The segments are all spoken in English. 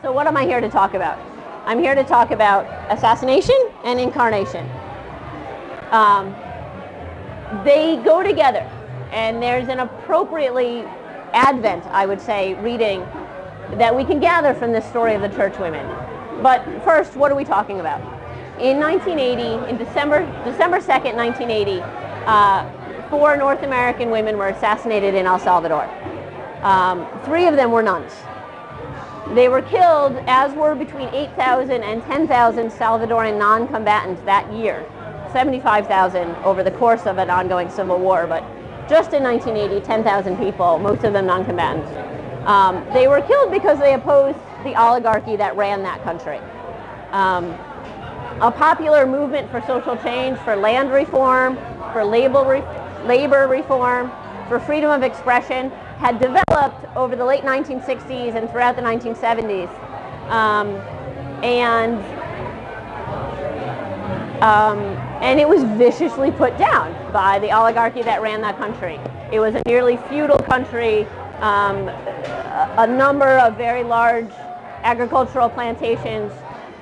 So what am I here to talk about? I'm here to talk about assassination and incarnation. They go together, and there's an appropriately Advent, I would say, reading that we can gather from this story of the church women. But first, what are we talking about? In 1980, in December 2nd, 1980, 4 North American women were assassinated in El Salvador. 3 of them were nuns. They were killed, as were between 8,000 and 10,000 Salvadoran non-combatants that year. 75,000 over the course of an ongoing civil war, but just in 1980, 10,000 people, most of them non-combatants. They were killed because they opposed the oligarchy that ran that country. A popular movement for social change, for land reform, for labor reform, for freedom of expression had developed over the late 1960s and throughout the 1970s. And it was viciously put down by the oligarchy that ran that country. It was a nearly feudal country, a number of very large agricultural plantations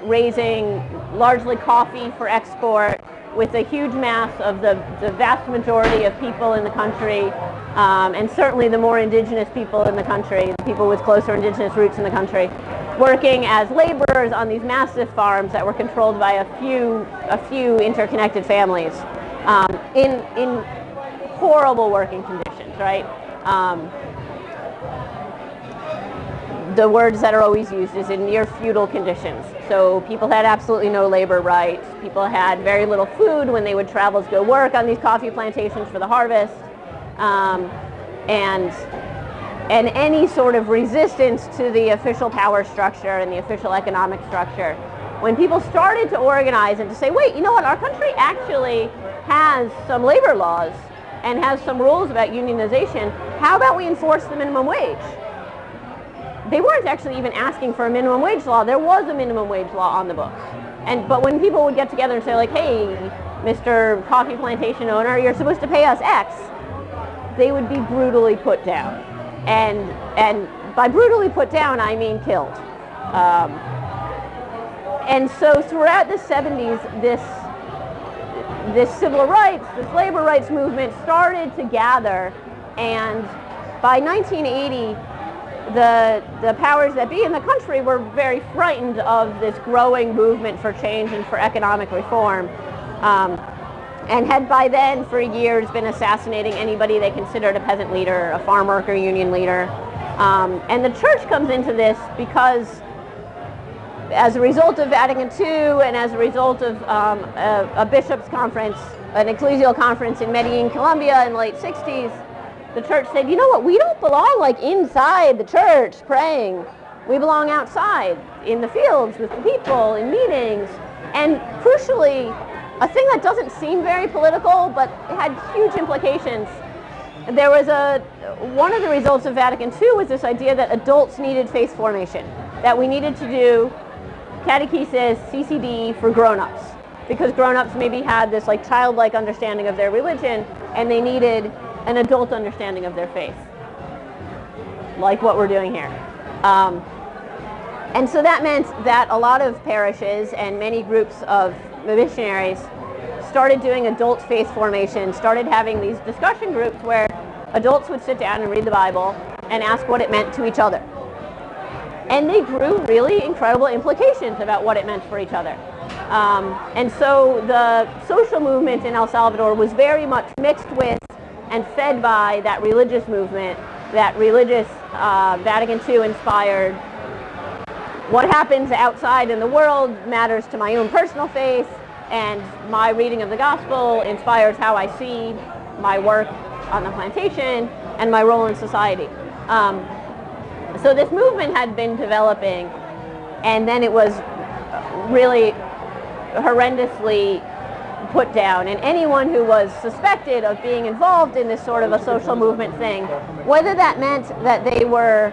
raising largely coffee for export, with a huge mass of the vast majority of people in the country, and certainly the more indigenous people in the country, the people with closer indigenous roots in the country, working as laborers on these massive farms that were controlled by a few interconnected families, in horrible working conditions, right? The words that are always used is in near feudal conditions. So people had absolutely no labor rights. People had very little food when they would travel to go work on these coffee plantations for the harvest. And any sort of resistance to the official power structure and the official economic structure, when people started to organize and to say, wait, you know what, our country actually has some labor laws and has some rules about unionization, how about we enforce the minimum wage? They weren't actually even asking for a minimum wage law. There was a minimum wage law on the books. But when people would get together and say, like, hey, Mr. Coffee Plantation owner, you're supposed to pay us X, they would be brutally put down. And by brutally put down, I mean killed. And so throughout the 70s, this civil rights, this labor rights movement started to gather, and by 1980, the powers that be in the country were very frightened of this growing movement for change and for economic reform, and had by then for years been assassinating anybody they considered a peasant leader, a farm worker union leader. And the church comes into this because as a result of Vatican II and as a result of a bishops' conference, an ecclesial conference in Medellin, Colombia in the late 60s, the church said, you know what, we don't belong like inside the church praying. We belong outside, in the fields, with the people, in meetings. And crucially, a thing that doesn't seem very political, but it had huge implications. There was one of the results of Vatican II was this idea that adults needed faith formation, that we needed to do catechesis, CCD for grown-ups, because grown-ups maybe had this like childlike understanding of their religion, and they needed an adult understanding of their faith, like what we're doing here. And so that meant that a lot of parishes and many groups of missionaries started doing adult faith formation, started having these discussion groups where adults would sit down and read the Bible and ask what it meant to each other. And they grew really incredible implications about what it meant for each other. And so the social movement in El Salvador was very much mixed with and fed by that religious movement, that religious Vatican II inspired, what happens outside in the world matters to my own personal faith, and my reading of the gospel inspires how I see my work on the plantation and my role in society. So this movement had been developing, and then it was really horrendously put down, and anyone who was suspected of being involved in this sort of a social movement thing, whether that meant that they were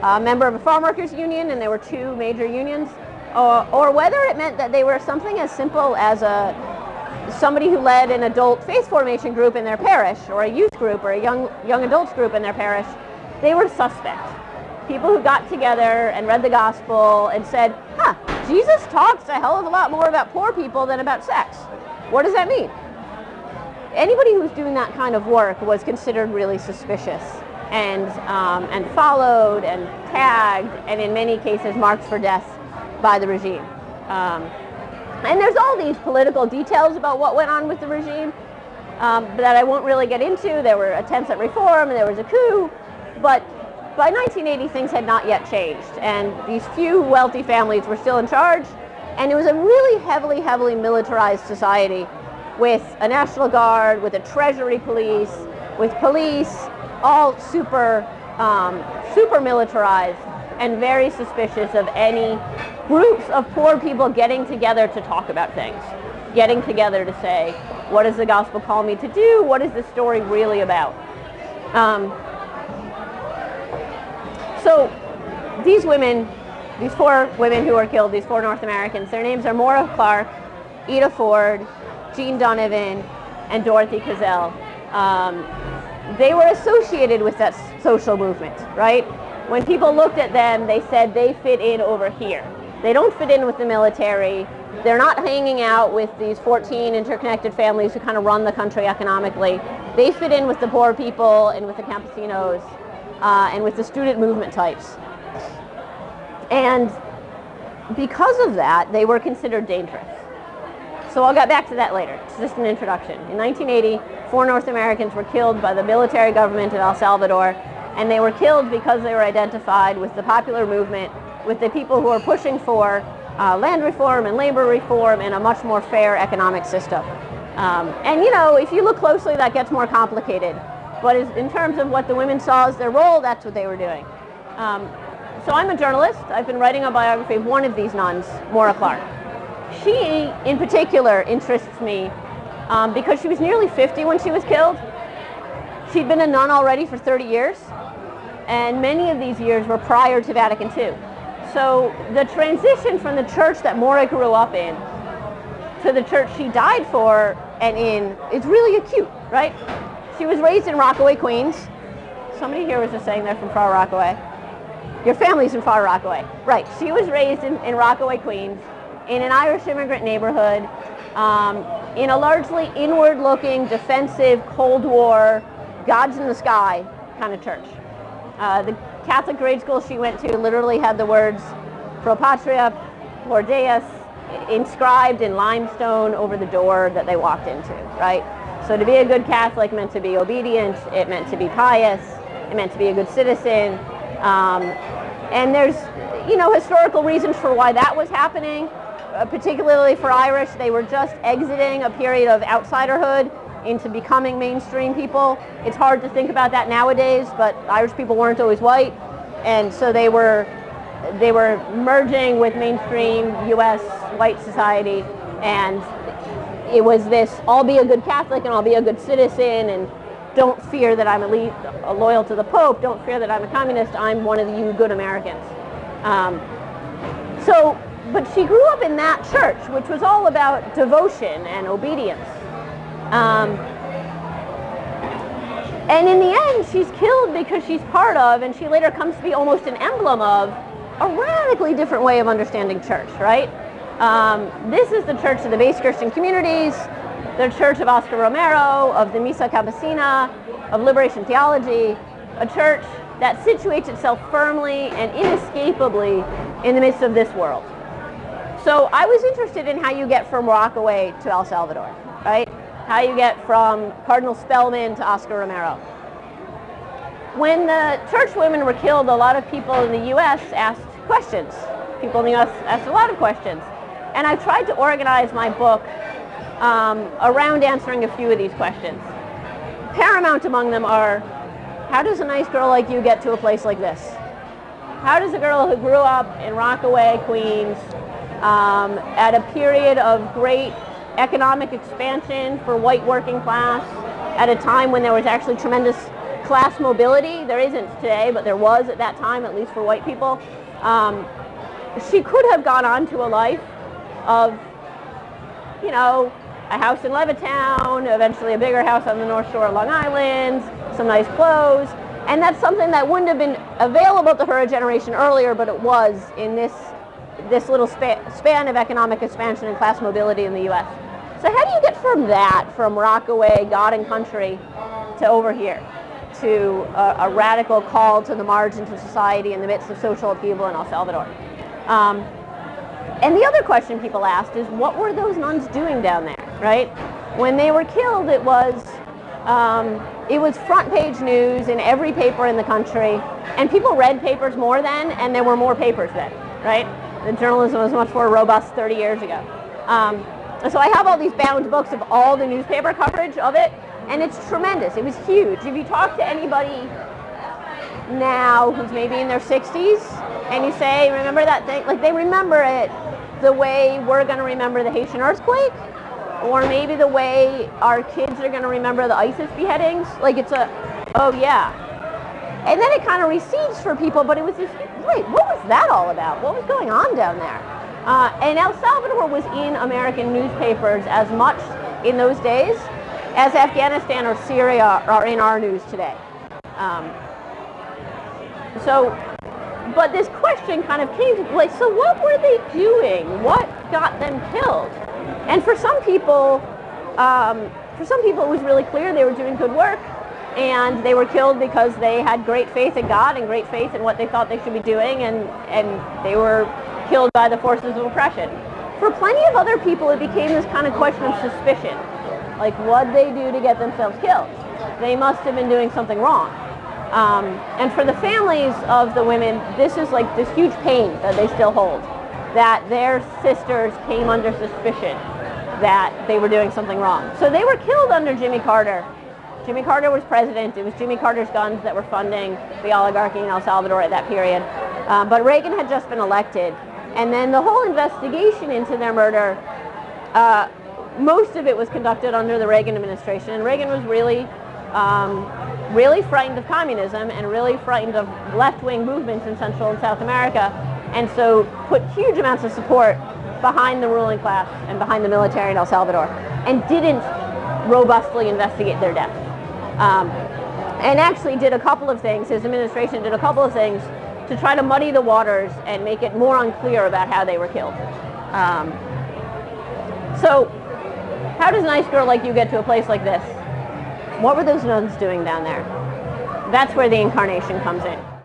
a member of a farm workers union, and there were 2 major unions, or whether it meant that they were something as simple as somebody who led an adult faith formation group in their parish, or a youth group, or a young adults group in their parish, they were suspect. people who got together and read the gospel and said, Jesus talks a hell of a lot more about poor people than about sex. What does that mean? Anybody who was doing that kind of work was considered really suspicious and followed and tagged, and in many cases marked for death by the regime. And there's all these political details about what went on with the regime that I won't really get into. There were attempts at reform, and there was a coup, but by 1980 things had not yet changed, and these few wealthy families were still in charge, and it was a really heavily militarized society with a National Guard, with a Treasury police, with police, all super militarized and very suspicious of any groups of poor people getting together to talk about things, getting together to say, what does the gospel call me to do? What is this story really about? So these women, these 4 women who were killed, these 4 North Americans, their names are Maura Clark, Ida Ford, Jean Donovan, and Dorothy Cazell. They were associated with that social movement, right? When people looked at them, they said they fit in over here. They don't fit in with the military. They're not hanging out with these 14 interconnected families who kind of run the country economically. They fit in with the poor people and with the campesinos and with the student movement types. And because of that, they were considered dangerous. So I'll get back to that later. It's just an introduction. In 1980, 4 North Americans were killed by the military government in El Salvador, and they were killed because they were identified with the popular movement, with the people who are pushing for land reform and labor reform and a much more fair economic system. And you know, if you look closely, that gets more complicated. But in terms of what the women saw as their role, that's what they were doing. So I'm a journalist. I've been writing a biography of one of these nuns, Maura Clark. She, in particular, interests me because she was nearly 50 when she was killed. She'd been a nun already for 30 years, and many of these years were prior to Vatican II. So the transition from the church that Maura grew up in to the church she died for and in is really acute, right? She was raised in Rockaway, Queens. Somebody here was just saying they're from Far Rockaway. Your family's from Far Rockaway. Right, she was raised in Rockaway, Queens, in an Irish immigrant neighborhood, in a largely inward-looking, defensive, Cold War, God's in the sky kind of church. The Catholic grade school she went to literally had the words Pro Patria, Por Deus inscribed in limestone over the door that they walked into, right? So to be a good Catholic meant to be obedient, it meant to be pious, it meant to be a good citizen. And there's, you know, historical reasons for why that was happening. Particularly for Irish, they were just exiting a period of outsiderhood into becoming mainstream people. It's hard to think about that nowadays, but Irish people weren't always white, and so they were merging with mainstream U.S. white society, and it was this, I'll be a good Catholic and I'll be a good citizen, and don't fear that I'm loyal to the Pope, don't fear that I'm a communist, I'm one of you good Americans. But she grew up in that church, which was all about devotion and obedience. And in the end, she's killed because she's part of, and she later comes to be almost an emblem of, a radically different way of understanding church, right? This is the church of the base Christian communities, the church of Oscar Romero, of the Misa Campesina, of Liberation Theology, a church that situates itself firmly and inescapably in the midst of this world. So I was interested in how you get from Rockaway to El Salvador, right? How you get from Cardinal Spellman to Oscar Romero. When the church women were killed, a lot of people in the U.S. asked questions. People in the U.S. asked a lot of questions. And I tried to organize my book around answering a few of these questions. Paramount among them are, how does a nice girl like you get to a place like this? How does a girl who grew up in Rockaway, Queens, at a period of great economic expansion for white working class, at a time when there was actually tremendous class mobility, there isn't today, but there was at that time, at least for white people, she could have gone on to a life of, you know, a house in Levittown, eventually a bigger house on the North Shore of Long Island, some nice clothes, And that's something that wouldn't have been available to her a generation earlier, but it was in this little span of economic expansion and class mobility in the U.S. So how do you get from that, from Rockaway, God and country, to over here, to a radical call to the margins of society in the midst of social upheaval in El Salvador? And the other question people asked is, what were those nuns doing down there, right? When they were killed, it was front page news in every paper in the country, and people read papers more then, and there were more papers then, right? The journalism was much more robust 30 years ago. So I have all these bound books of all the newspaper coverage of it, and it's tremendous. It was huge. If you talk to anybody now who's maybe in their 60s, and you say, remember that thing? Like, they remember it the way we're going to remember the Haitian earthquake, or maybe the way our kids are going to remember the ISIS beheadings. Like, it's oh yeah. And then it kind of recedes for people, but it was this, wait, what was that all about? What was going on down there? And El Salvador was in American newspapers as much in those days as Afghanistan or Syria are in our news today. But this question kind of came to, like, so what were they doing? What got them killed? And for some people it was really clear they were doing good work, and they were killed because they had great faith in God and great faith in what they thought they should be doing, and they were killed by the forces of oppression. For plenty of other people, it became this kind of question of suspicion. Like, what'd they do to get themselves killed? They must have been doing something wrong. And for the families of the women, this is like this huge pain that they still hold, that their sisters came under suspicion that they were doing something wrong. So they were killed under Jimmy Carter. Jimmy Carter was president. It was Jimmy Carter's guns that were funding the oligarchy in El Salvador at that period. But Reagan had just been elected. And then the whole investigation into their murder, most of it was conducted under the Reagan administration. And Reagan was really frightened of communism and really frightened of left-wing movements in Central and South America, and so put huge amounts of support behind the ruling class and behind the military in El Salvador, and didn't robustly investigate their deaths. And actually did a couple of things, his administration did a couple of things to try to muddy the waters and make it more unclear about how they were killed. So how does a nice girl like you get to a place like this? What were those nuns doing down there? That's where the incarnation comes in.